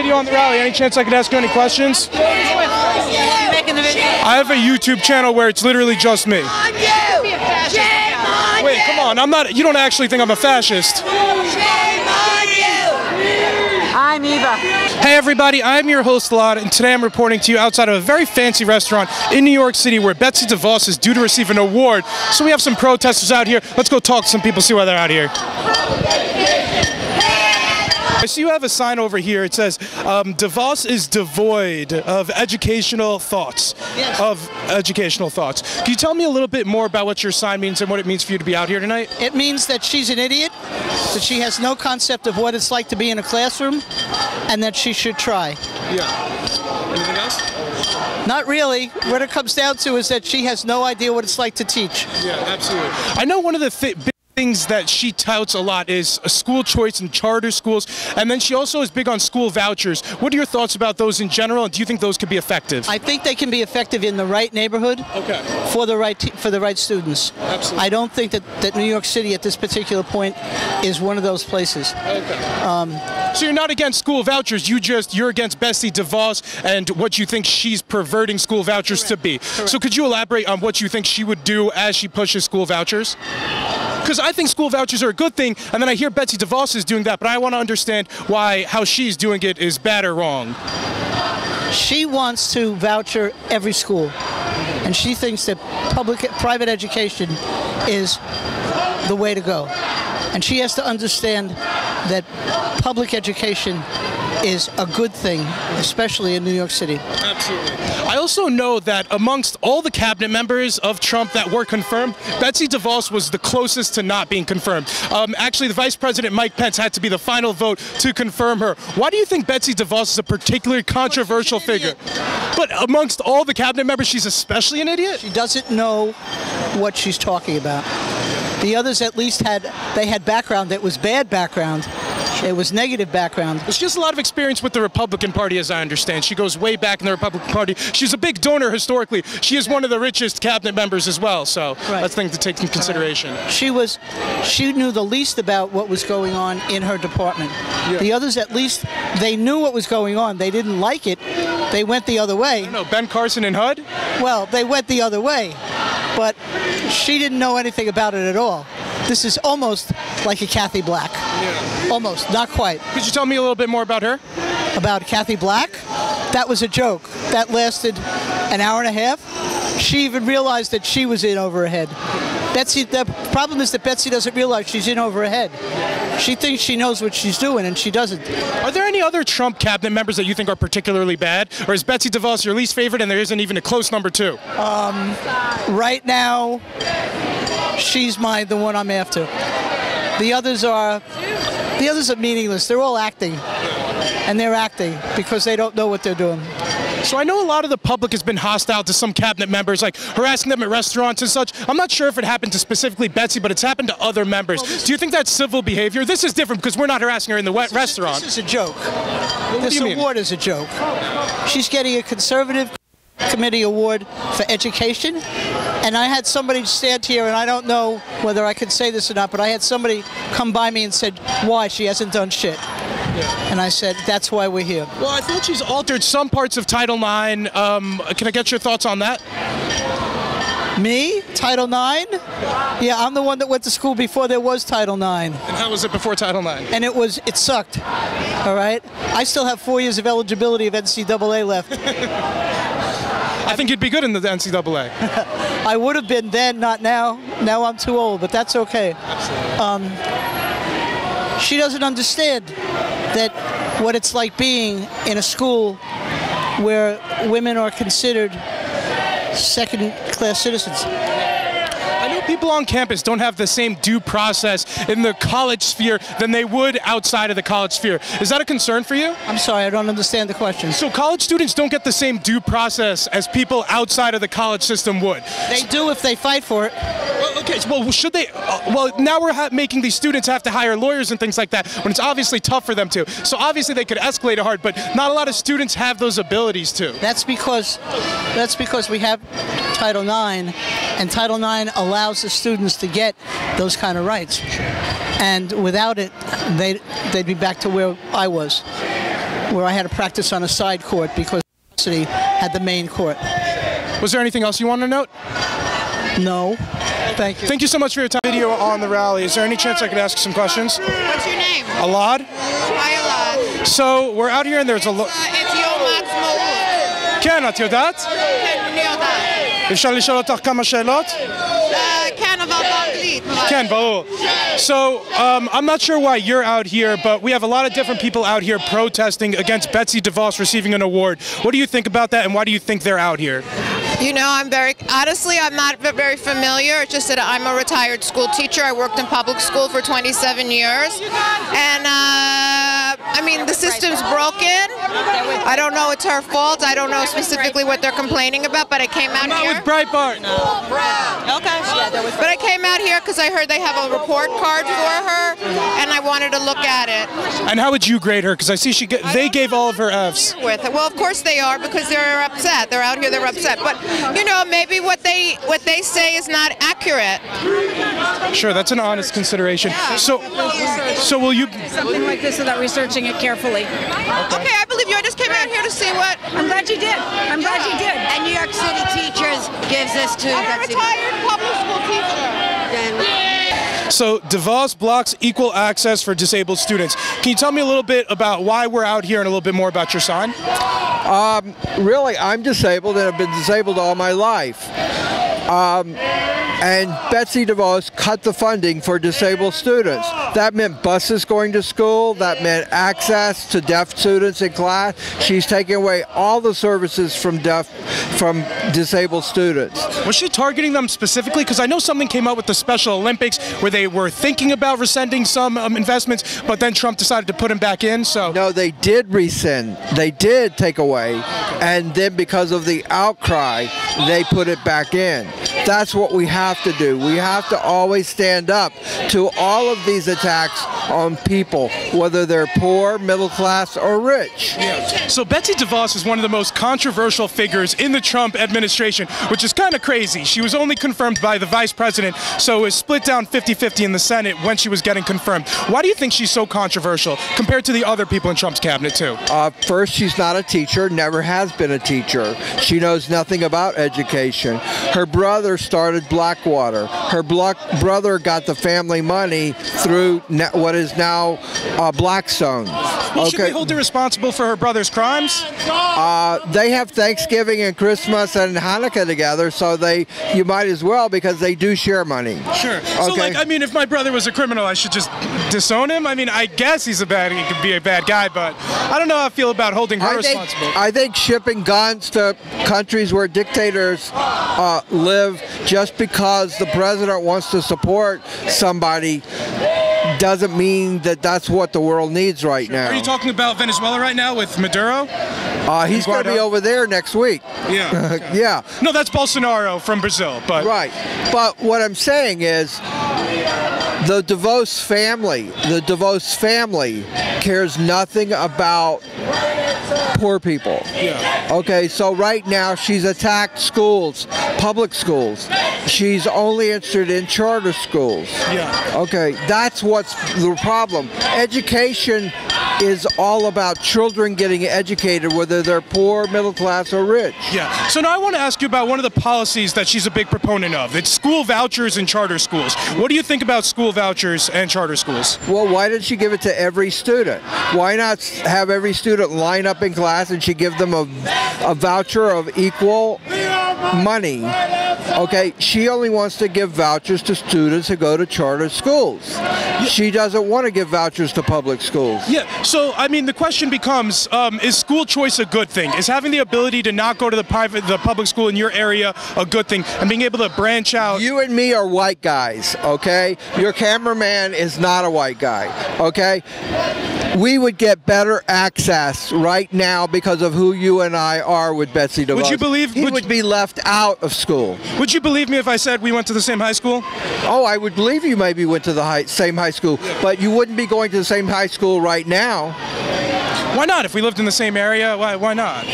you on the rally. Any chance I could ask you any questions? I have a YouTube channel where it's literally just me. Wait, come on. I'm not. You don't actually think I'm a fascist? I'm Eva. Hey everybody, I'm your host Elad, and today I'm reporting to you outside of a very fancy restaurant in New York City where Betsy DeVos is due to receive an award. So we have some protesters out here. Let's go talk to some people, see why they're out here. I see you have a sign over here. It says, DeVos is devoid of educational thoughts. Yes. Can you tell me a little bit more about what your sign means and what it means for you to be out here tonight? It means that she's an idiot, that she has no concept of what it's like to be in a classroom, and that she should try. Yeah. Anything else? Not really. What it comes down to is that she has no idea what it's like to teach. Yeah, absolutely. I know one of the big things that she touts a lot is school choice and charter schools, and then she also is big on school vouchers. What are your thoughts about those in general, and do you think those could be effective? I think they can be effective in the right neighborhood, okay, for the right students. Absolutely. I don't think that New York City at this particular point is one of those places. Okay. So you're not against school vouchers, you're against Betsy DeVos and what you think she's perverting school vouchers to be. Correct. So could you elaborate on what you think she would do as she pushes school vouchers? Because I think school vouchers are a good thing, and then I hear Betsy DeVos is doing that, but I want to understand how she's doing it is bad or wrong. She wants to voucher every school, and she thinks that private education is the way to go. And she has to understand that public education is a good thing, especially in New York City. Absolutely. I also know that amongst all the cabinet members of Trump that were confirmed, Betsy DeVos was the closest to not being confirmed. Actually, the Vice President Mike Pence had to be the final vote to confirm her. Why do you think Betsy DeVos is a particularly controversial figure? But amongst all the cabinet members, she's especially an idiot? She doesn't know what she's talking about. The others at least had background that was bad background. It was negative background. She has a lot of experience with the Republican Party, as I understand. She goes way back in the Republican Party. She's a big donor historically. She is one of the richest cabinet members as well, so that's thing to take into consideration. She knew the least about what was going on in her department. Yeah. The others, at least, they knew what was going on. They didn't like it. They went the other way. I don't know, Ben Carson and HUD? Well, they went the other way, but she didn't know anything about it at all. This is almost like a Kathy Black. Yeah. Almost, not quite. Could you tell me a little bit more about her? About Kathy Black? That was a joke. That lasted an hour and a half. She even realized that she was in over her head. The problem is that Betsy doesn't realize she's in over her head. She thinks she knows what she's doing, and she doesn't. Are there any other Trump cabinet members that you think are particularly bad? Or is Betsy DeVos your least favorite and there isn't even a close number two? Right now, she's the one I'm after. The others are meaningless. They're all acting. And they're acting because they don't know what they're doing. So I know a lot of the public has been hostile to some cabinet members, like harassing them at restaurants and such. I'm not sure if it happened to specifically Betsy, but it's happened to other members. Do you think that's civil behavior? This is different because we're not harassing her in the restaurant. This is a joke. Well, This award is a joke. She's getting a conservative committee award for education, and I had somebody stand here, and I don't know whether I could say this or not, but I had somebody come by me and said, why? She hasn't done shit. Yeah. And I said, that's why we're here. Well, I thought she's altered some parts of Title IX. Can I get your thoughts on that? Me? Title IX? Yeah, I'm the one that went to school before there was Title IX. And how was it before Title IX? And it sucked, all right? I still have 4 years of eligibility of NCAA left. I think you'd be good in the NCAA. I would have been then, not now. Now I'm too old, but that's okay. She doesn't understand that what it's like being in a school where women are considered second-class citizens. I know people on campus don't have the same due process in the college sphere than they would outside of the college sphere. Is that a concern for you? I'm sorry, I don't understand the question. So college students don't get the same due process as people outside of the college system would. They do if they fight for it. Well, okay, well, should they? Well, now we're making these students have to hire lawyers and things like that when it's obviously tough for them to. So obviously they could escalate it hard, but not a lot of students have those abilities to. That's because we have Title IX, and Title IX allows the students to get those kind of rights. And without it, they'd be back to where I was. where I had to practice on a side court because the university had the main court. Was there anything else you want to note? No. Thank you. Thank you so much for your time. Video on the rally. Is there any chance I could ask some questions? What's your name? Elad. Hi, Elad. So we're out here and there's a lot. It's יום העצמאות. כן, את יודעת? כן, אני יודעת. אפשר לשאול אותך כמה שאלות? כן, אבל באנגלית. Ken, ברור. So, I'm not sure why you're out here, but we have a lot of different people out here protesting against Betsy DeVos receiving an award. What do you think about that, and why do you think they're out here? You know, honestly, I'm not very familiar. It's just that I'm a retired school teacher. I worked in public school for 27 years. And, I mean, the system's broken. I don't know it's her fault. I don't know specifically what they're complaining about, but I came out here. With Breitbart. Okay. But I came out here because I heard they have a report card for her, and I wanted to look at it. And how would you grade her? Because I see they gave all of her Fs. With it. Well, of course they are, because they're upset. They're out here, they're upset. But, you know, maybe what they say is not accurate. Sure, that's an honest consideration. Yeah. So will you... Something like this without researching it carefully. Okay, I believe you. I just came out here to see what... I'm glad you did. I'm glad you did. And New York City teachers gives this to I'm a Betsy. retired public school teacher. So DeVos blocks equal access for disabled students. Can you tell me a little bit about why we're out here and a little bit more about your sign? Really, I'm disabled and have been disabled all my life. And Betsy DeVos cut the funding for disabled students. That meant buses going to school. That meant access to deaf students in class. She's taking away all the services from disabled students. Was she targeting them specifically? Because I know something came out with the Special Olympics where they were thinking about rescinding some investments, but then Trump decided to put them back in. So no, they did rescind. They did take away, and then because of the outcry, they put it back in. That's what we have to do. We have to always stand up to all of these attacks on people, whether they're poor, middle class, or rich. Yeah. So Betsy DeVos is one of the most controversial figures in the Trump administration, which is kind of crazy. She was only confirmed by the vice president, so it was split down 50-50 in the Senate when she was getting confirmed. Why do you think she's so controversial compared to the other people in Trump's cabinet, too? First, she's not a teacher, never has been a teacher. She knows nothing about education. Her brother started Blackwater. Her brother got the family money through what is now Blackstone. Well, should we hold her responsible for her brother's crimes? They have Thanksgiving and Christmas and Hanukkah together, so you might as well, because they do share money. Sure. So, like, I mean, if my brother was a criminal, I should just disown him? I mean, I guess he could be a bad guy, but I don't know how I feel about holding her responsible. I think shipping guns to countries where dictators live just because the president wants to support somebody doesn't mean that that's what the world needs right now. Are you talking about Venezuela right now with Maduro? He's going to be over there next week. Yeah. Okay. Yeah. No, that's Bolsonaro from Brazil. But right. But what I'm saying is the DeVos family cares nothing about poor people. Yeah. Okay, so right now she's attacked schools, public schools. She's only interested in charter schools. Yeah. Okay, that's what's the problem. Education is all about children getting educated, whether they're poor, middle class, or rich. Yeah. So now I want to ask you about one of the policies that she's a big proponent of. It's school vouchers and charter schools. What do you think about school vouchers and charter schools? Well, why didn't she give it to every student? Why not have every student line up in class and she give them a voucher of equal money? Okay, she only wants to give vouchers to students who go to charter schools. She doesn't want to give vouchers to public schools. Yeah, so I mean the question becomes, is school choice a good thing? Is having the ability to not go to the public school in your area a good thing, and being able to branch out? You and me are white guys, okay? Your cameraman is not a white guy, okay? We would get better access right now because of who you and I are with Betsy DeVos. Would you believe he would be left out of school? Would you believe me if I said we went to the same high school? Oh, I would believe you maybe went to the same high school, but you wouldn't be going to the same high school right now. Why not? If we lived in the same area, why not?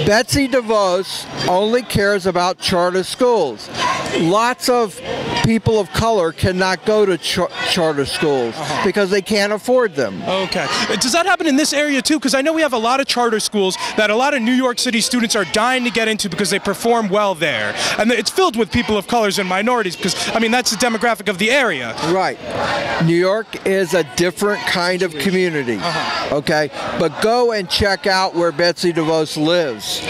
Betsy DeVos only cares about charter schools. Lots of people of color cannot go to charter schools because they can't afford them. Okay. Does that happen in this area too? Because I know we have a lot of charter schools that a lot of New York City students are dying to get into because they perform well there. And it's filled with people of colors and minorities because, I mean, that's the demographic of the area. Right. New York is a different kind of community. Okay? But go and check out where Betsy DeVos lives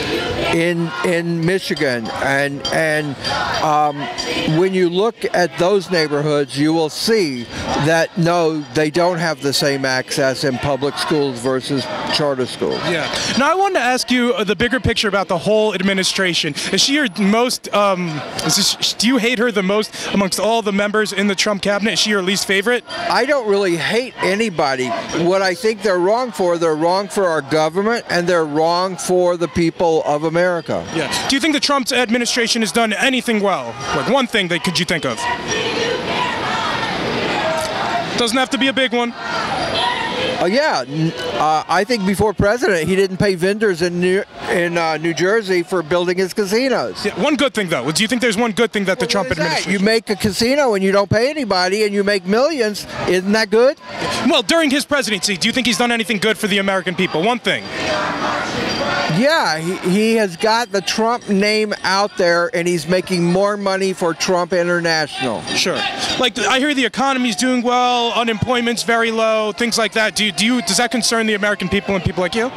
in Michigan. And when you look at those neighborhoods, you will see that, no, they don't have the same access in public schools versus charter schools. Yeah. Now, I wanted to ask you the bigger picture about the whole administration. Is she your most, do you hate her the most amongst all the members in the Trump cabinet? Is she your least favorite? I don't really hate anybody. What I think they're wrong for our government, and they're wrong for the people of America. Yeah. Do you think the Trump administration has done anything well? Like one thing that could you think of? Doesn't have to be a big one. Yeah, I think before president, he didn't pay vendors in New Jersey for building his casinos. Yeah, one good thing, though. Do you think there's one good thing that the Trump administration... You make a casino and you don't pay anybody and you make millions. Isn't that good? Well, during his presidency, do you think he's done anything good for the American people? One thing. Yeah, he has got the Trump name out there, and he's making more money for Trump International. Sure. Like, I hear the economy's doing well, unemployment's very low, things like that. Does that concern the American people and people like you?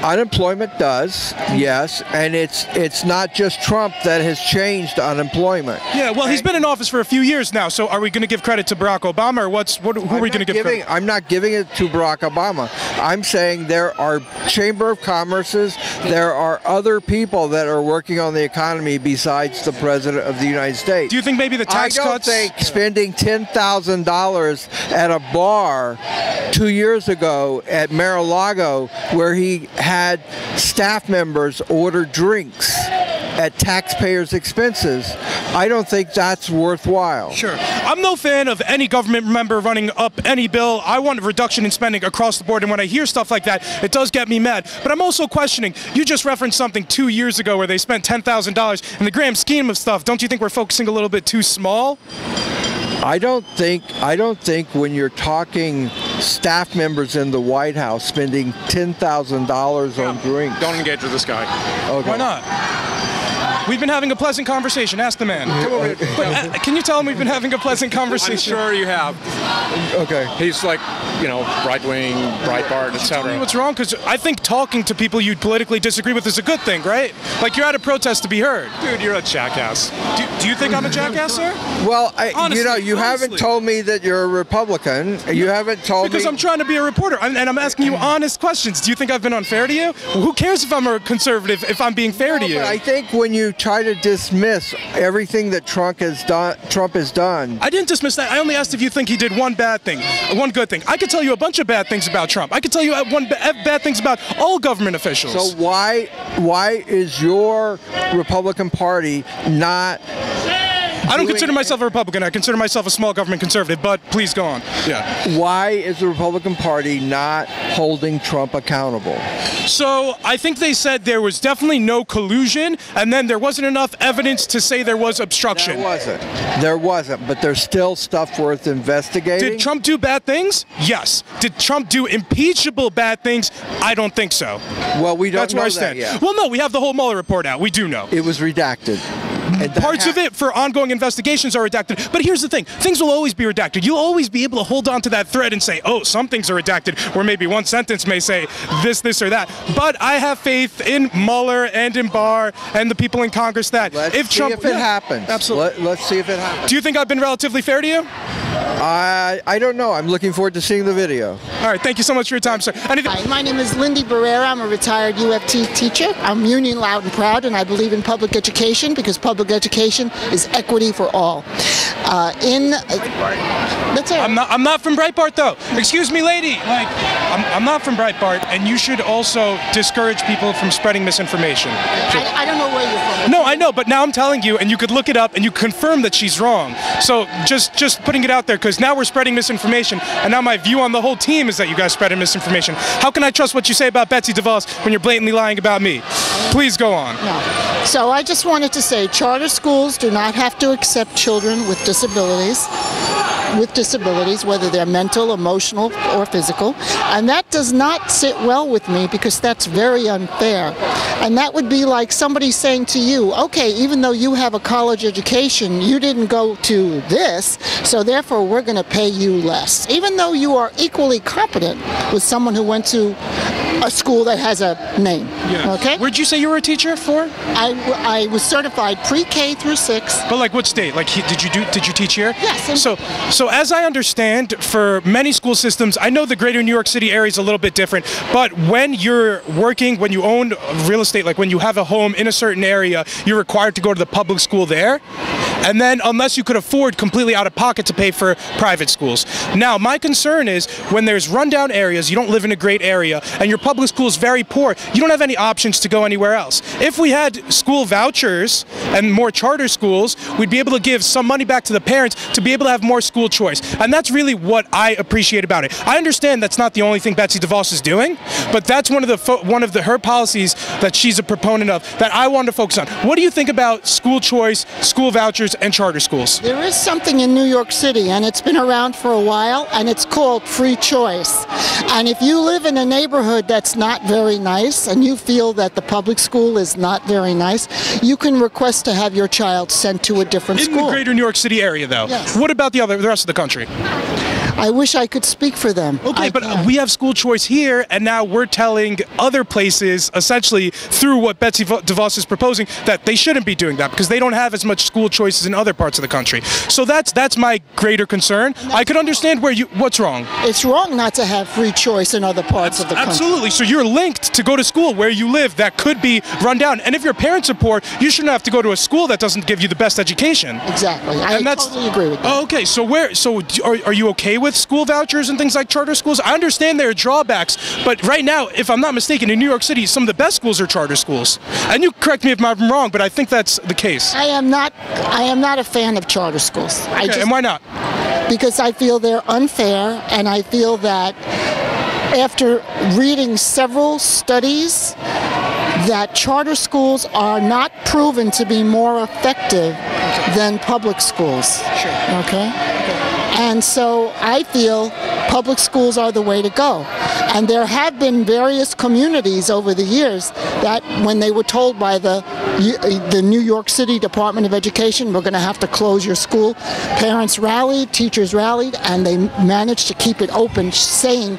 Unemployment does, yes, and it's not just Trump that has changed unemployment. Yeah, well, he's been in office for a few years now, so are we going to give credit to Barack Obama, or who are we going to give credit? I'm not giving it to Barack Obama. I'm saying there are Chamber of Commerces, there are other people that are working on the economy besides the President of the United States. Do you think maybe the tax cuts? I don't think spending $10,000 at a bar 2 years ago at Mar-a-Lago, where he had staff members order drinks at taxpayers' expenses, I don't think that's worthwhile. Sure. I'm no fan of any government member running up any bill. I want a reduction in spending across the board, and when I hear stuff like that, it does get me mad. But I'm also questioning, you just referenced something 2 years ago where they spent $10,000. In the grand scheme of stuff, don't you think we're focusing a little bit too small? I don't think when you're talking staff members in the White House spending $10,000 on drinks. Don't engage with this guy. Okay. Why not? We've been having a pleasant conversation. Ask the man. But, can you tell him we've been having a pleasant conversation? I'm sure you have. Okay. He's like, right-wing, Breitbart, etc. What's wrong? Because I think talking to people you politically disagree with is a good thing, right? Like, you're at a protest to be heard. Dude, you're a jackass. Do you think I'm a jackass, sir? Well, you haven't told me that you're a Republican. You haven't told me. Because I'm trying to be a reporter, and I'm asking you honest questions. Do you think I've been unfair to you? Well, who cares if I'm a conservative if I'm being fair to you? But I think when you try to dismiss everything that Trump has done. I didn't dismiss that. I only asked if you think he did one bad thing, one good thing. I could tell you a bunch of bad things about Trump. I could tell you bad things about all government officials. So why is your Republican Party not... I don't consider myself a Republican. I consider myself a small government conservative, but please go on. Yeah. Why is the Republican Party not holding Trump accountable? So I think they said there was definitely no collusion, and then there wasn't enough evidence to say there was obstruction. There wasn't, but there's still stuff worth investigating. Did Trump do bad things? Yes. Did Trump do impeachable bad things? I don't think so. Well, we don't That's where I stand. Yet. Well, no, we have the whole Mueller report out. We do know. It was redacted. Parts of it for ongoing investigations are redacted. But here's the thing. Things will always be redacted. You'll always be able to hold on to that thread and say, oh, some things are redacted, where maybe one sentence may say this, or that. But I have faith in Mueller and in Barr and the people in Congress that if it happens. Absolutely. Let's see if it happens. Do you think I've been relatively fair to you? I don't know. I'm looking forward to seeing the video. All right. Thank you so much for your time, sir. Hi, my name is Lindy Barrera. I'm a retired UFT teacher. I'm union loud and proud, and I believe in public education because public education is equity for all. That's it. I'm not from Breitbart, though. Excuse me, lady. Like, I'm not from Breitbart, and you should also discourage people from spreading misinformation. I don't know where you're from. No, I know, but now I'm telling you, and you could look it up, and you confirm that she's wrong. So just putting it out there, because now we're spreading misinformation, and now my view on the whole team is that you guys spreading misinformation. How can I trust what you say about Betsy DeVos when you're blatantly lying about me? Please go on. No. So I just wanted to say charter schools do not have to accept children with disabilities, whether they're mental, emotional, or physical. And that does not sit well with me because that's very unfair. And that would be like somebody saying to you, okay, even though you have a college education, you didn't go to this, so therefore we're going to pay you less. Even though you are equally competent with someone who went to a school that has a name. Yeah. Okay? Where'd you say you were a teacher for? I was certified pre-K through 6. But like what state? Like did you teach here? Yes. So as I understand, for many school systems, I know the greater New York City area is a little bit different, but when you're working, when you own real estate, like when you have a home in a certain area, you're required to go to the public school there. And then unless you could afford completely out of pocket to pay for private schools. Now, my concern is when there's rundown areas, you don't live in a great area, and your public school is very poor, you don't have any options to go anywhere else. If we had school vouchers and more charter schools, we'd be able to give some money back to the parents to be able to have more school choice. And that's really what I appreciate about it. I understand that's not the only thing Betsy DeVos is doing, but that's one of her policies that she's a proponent of that I want to focus on. What do you think about school choice, school vouchers, and charter schools? There is something in New York City, and it's been around for a while, and it's called free choice. And if you live in a neighborhood that's not very nice, and you feel that the public school is not very nice, you can request to have your child sent to a different school. In the greater New York City area, though. Yes. What about the rest of the country? I wish I could speak for them. Okay, but we have school choice here, and now we're telling other places, essentially through what Betsy DeVos is proposing, that they shouldn't be doing that because they don't have as much school choices in other parts of the country. So that's my greater concern. I could understand what's wrong. It's wrong not to have free choice in other parts of the country. Absolutely. So you're linked to go to school where you live that could be run down. And if your parents are poor, you shouldn't have to go to a school that doesn't give you the best education. Exactly. I totally agree with that. Oh, okay. So are you okay with school vouchers and things like charter schools? I understand there are drawbacks, but right now, if I'm not mistaken, in New York City, some of the best schools are charter schools. And you correct me if I'm wrong, but I think that's the case. I am not a fan of charter schools. Okay, and why not? Because I feel they're unfair, and I feel that after reading several studies, that charter schools are not proven to be more effective than public schools. Sure. Okay? And so I feel public schools are the way to go. And there have been various communities over the years that when they were told by the New York City Department of Education, we're going to have to close your school, parents rallied, teachers rallied, and they managed to keep it open, saying,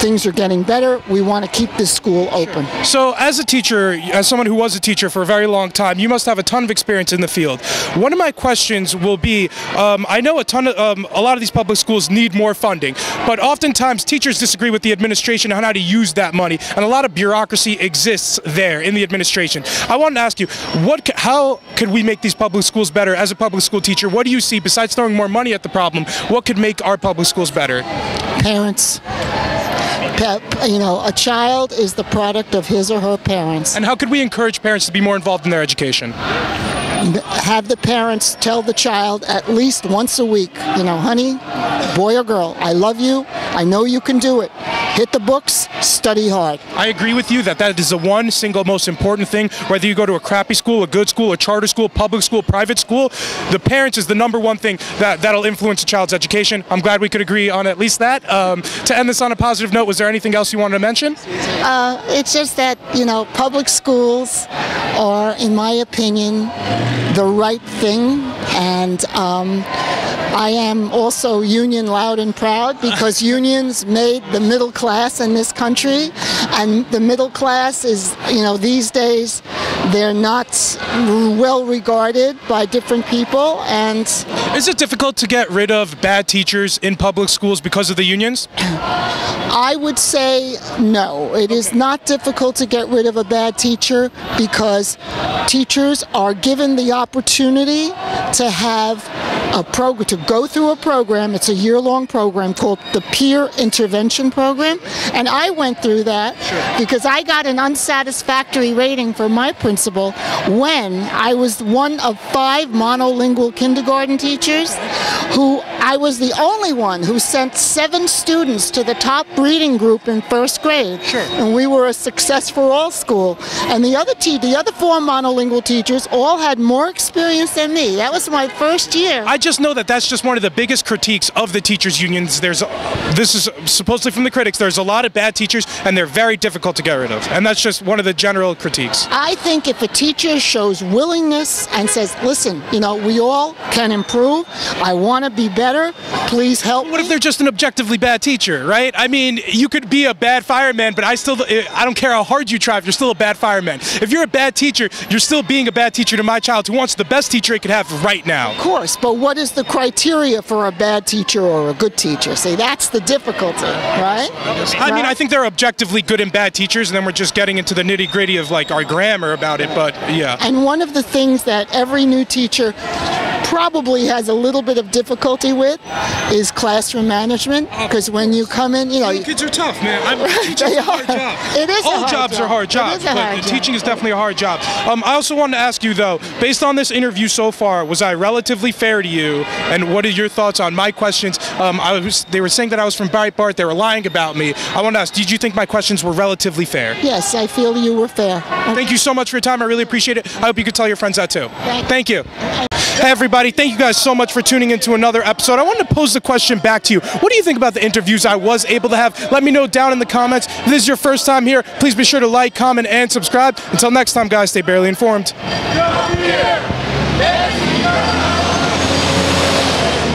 things are getting better, we want to keep this school open. Sure. So as a teacher, as someone who was a teacher for a very long time, you must have a ton of experience in the field. One of my questions will be, I know a lot of these public schools need more funding, but oftentimes teachers disagree with the administration on how to use that money, and a lot of bureaucracy exists there in the administration. I wanted to ask you, how could we make these public schools better? As a public school teacher, what do you see, besides throwing more money at the problem, what could make our public schools better? Parents. A child is the product of his or her parents. And how could we encourage parents to be more involved in their education? Have the parents tell the child at least once a week, honey, boy or girl, I love you, I know you can do it. Hit the books, study hard. I agree with you that is the one single most important thing, whether you go to a crappy school, a good school, a charter school, public school, private school, the parents is the number one thing that'll influence a child's education. I'm glad we could agree on at least that. To end this on a positive note, was there anything else you wanted to mention? It's just that, public schools are, in my opinion, the right thing, and I am also union loud and proud because unions made the middle class in this country, and the middle class is, these days they're not well regarded by different people. And is it difficult to get rid of bad teachers in public schools because of the unions? I would say no. It is not difficult to get rid of a bad teacher because teachers are given the opportunity to have a program, to go through a program. It's a year-long program called the Peer Intervention Program, and I went through that because I got an unsatisfactory rating for my principal when I was one of 5 monolingual kindergarten teachers who I was the only one who sent 7 students to the top reading group in first grade. Sure. And we were a success for all school. And the other 4 monolingual teachers all had more experience than me. That was my first year. I just know that that's just one of the biggest critiques of the teachers' unions. This is supposedly from the critics. There's a lot of bad teachers, and they're very difficult to get rid of. And that's just one of the general critiques. I think if a teacher shows willingness and says, listen, we all can improve. I want to be better. Please help me. What if they're just an objectively bad teacher, right? I mean, you could be a bad fireman, but I don't care how hard you try if you're still a bad fireman. If you're a bad teacher, you're still being a bad teacher to my child who wants the best teacher he could have right now. Of course, but what is the criteria for a bad teacher or a good teacher? See, that's the difficulty, right? I mean, I think there are objectively good and bad teachers, and then we're just getting into the nitty-gritty of like our grammar about it, but yeah. And one of the things that every new teacher probably has a little bit of difficulty with is classroom management, because when you come in, kids are tough, man. Teaching's a hard job. It is All jobs are hard jobs, but teaching is definitely a hard job. I also wanted to ask you though, based on this interview so far, was I relatively fair to you? And what are your thoughts on my questions? They were saying that I was from Breitbart. They were lying about me. I want to ask, did you think my questions were relatively fair? Yes, I feel you were fair. Thank you so much for your time. I really appreciate it. I hope you could tell your friends that too. Thank you. Hey everybody, thank you guys so much for tuning into another episode. I wanted to pose the question back to you. What do you think about the interviews I was able to have? Let me know down in the comments. If this is your first time here, please be sure to like, comment, and subscribe. Until next time, guys, stay barely informed.